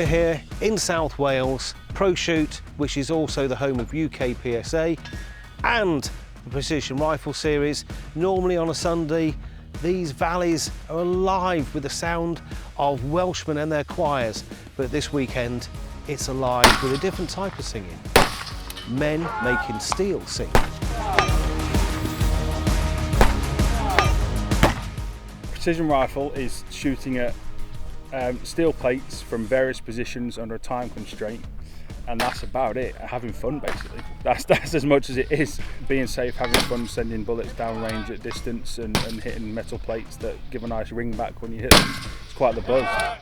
here in South Wales, Pro Shoot, which is also the home of UK PSA, and the Precision Rifle Series. Normally on a Sunday, these valleys are alive with the sound of Welshmen and their choirs, but this weekend it's alive with a different type of singing. Men making steel sing. Precision rifle is shooting at steel plates from various positions under a time constraint, and that's about it. Having fun, basically. That's as much as it is. Being safe, having fun, sending bullets down range at distance and hitting metal plates that give a nice ring back when you hit them. It's quite the buzz.